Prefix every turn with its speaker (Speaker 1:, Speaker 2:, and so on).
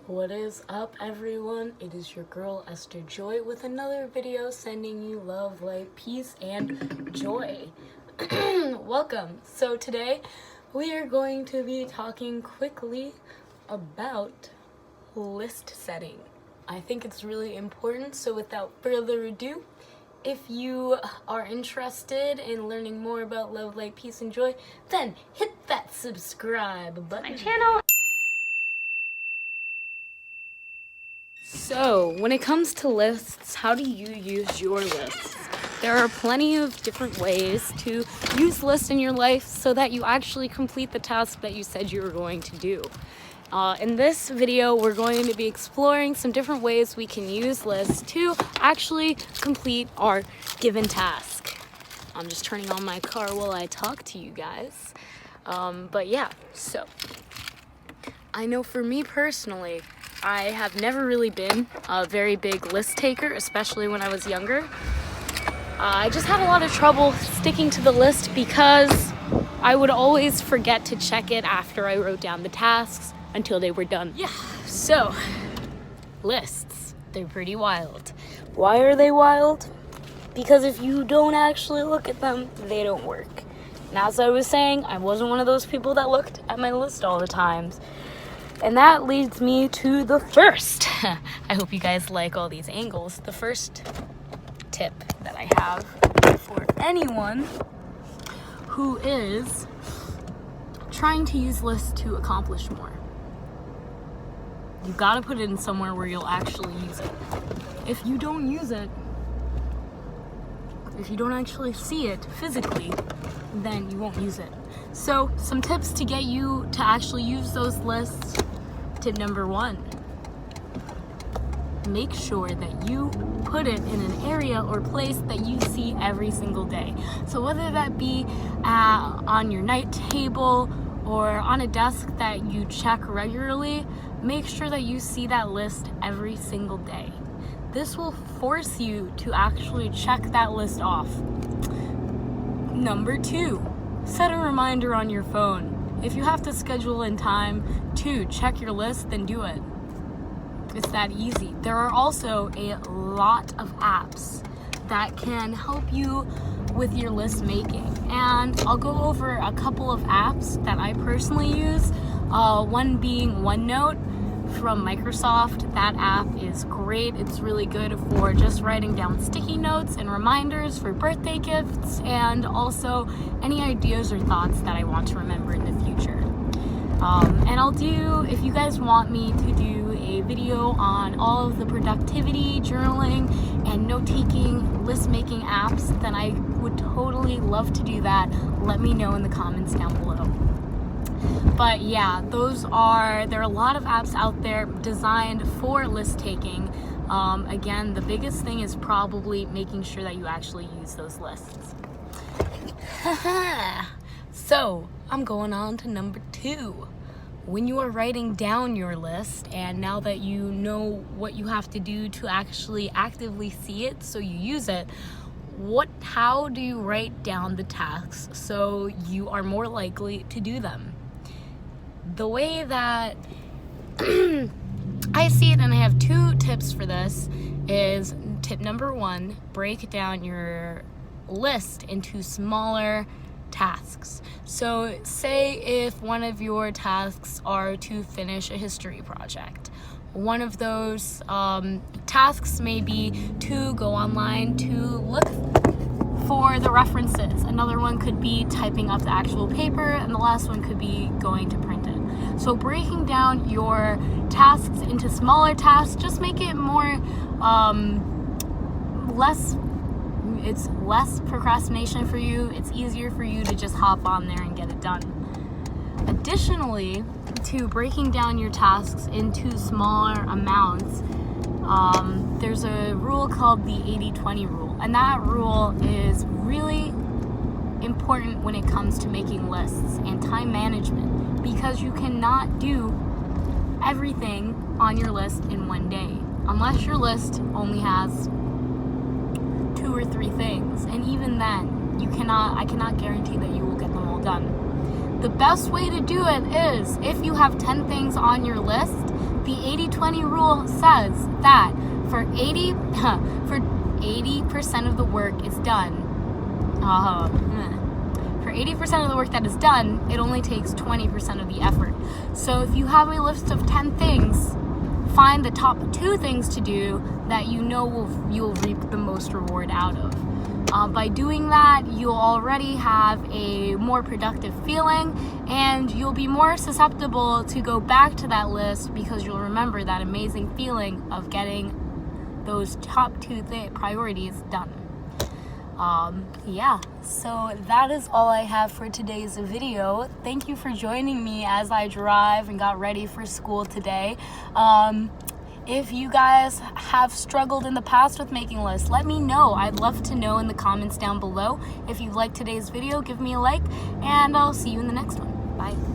Speaker 1: What is up, everyone? It is your girl Esther Joy with another video sending you love, light, peace, and joy. Welcome. So today we are going to be talking quickly about list setting. I think it's really important, so without further ado, if you are interested in learning more about love, light, peace, and joy, then hit that subscribe button. My channel. So, when it comes to lists, how do you use your lists? There are plenty of different ways to use lists in your life so that you actually complete the task that you said you were going to do. In this video, we're going to be exploring some different ways we can use lists to actually complete our given task. I'm just turning on my car while I talk to you guys. But yeah, so I know for me personally, I have never really been a very big list taker, especially when I was younger. I just had a lot of trouble sticking to the list because I would always forget to check it after I wrote down the tasks until they were done. Yeah, so lists, they're pretty wild. Why are they wild? Because if you don't actually look at them, they don't work. And as I was saying, I wasn't one of those people that looked at my list all the time. And that leads me to the first. I hope you guys like all these angles. The first tip that I have for anyone who is trying to use lists to accomplish more. You gotta put it in somewhere where you'll actually use it. If you don't use it, if you don't actually see it physically, then you won't use it. So some tips to get you to actually use those lists. Tip number 1, make sure that you put it in an area or place that you see every single day. So whether that be on your night table or on a desk that you check regularly, make sure that you see that list every single day. This will force you to actually check that list off. Number 2, set a reminder on your phone. If you have to schedule in time to check your list, then do it. It's that easy. There are also a lot of apps that can help you with your list making. And I'll go over a couple of apps that I personally use. One being OneNote from Microsoft. That app is great. It's really good for just writing down sticky notes and reminders for birthday gifts and also any ideas or thoughts that I want to remember in the future. And I'll do, if you guys want me to do a video on all of the productivity, journaling, and note-taking, list-making apps, then I would totally love to do that. Let me know in the comments down below. But yeah, there are a lot of apps out there designed for list taking. Again, the biggest thing is probably making sure that you actually use those lists. So I'm going on to number 2. When you are writing down your list, and now that you know what you have to do to actually actively see it so you use it, how do you write down the tasks so you are more likely to do them? The way that I see it, and I have 2 tips for this, is tip number 1, break down your list into smaller tasks. So say if one of your tasks are to finish a history project. One of those tasks may be to go online to look for the references. Another one could be typing up the actual paper, and the last one could be going to print it. So breaking down your tasks into smaller tasks, just make it more it's less procrastination for you. It's easier for you to just hop on there and get it done. Additionally, to breaking down your tasks into smaller amounts, there's a rule called the 80-20 rule, and that rule is really important when it comes to making lists and time management, because you cannot do everything on your list in one day unless your list only has 2 or 3 things, and even then I cannot guarantee that you will get them all done. The best way to do it is, if you have 10 things on your list, The 80-20 rule says that for 80% of the work is done. For 80% of the work that is done, it only takes 20% of the effort. So if you have a list of 10 things, find the top 2 things to do that you know you'll reap the most reward out of. By doing that, you'll already have a more productive feeling, and you'll be more susceptible to go back to that list because you'll remember that amazing feeling of getting those top 2 priorities done. Yeah, so that is all I have for today's video. Thank you for joining me as I drive and got ready for school today. If you guys have struggled in the past with making lists, let me know. I'd love to know in the comments down below. If you liked today's video, give me a like, and I'll see you in the next one. Bye.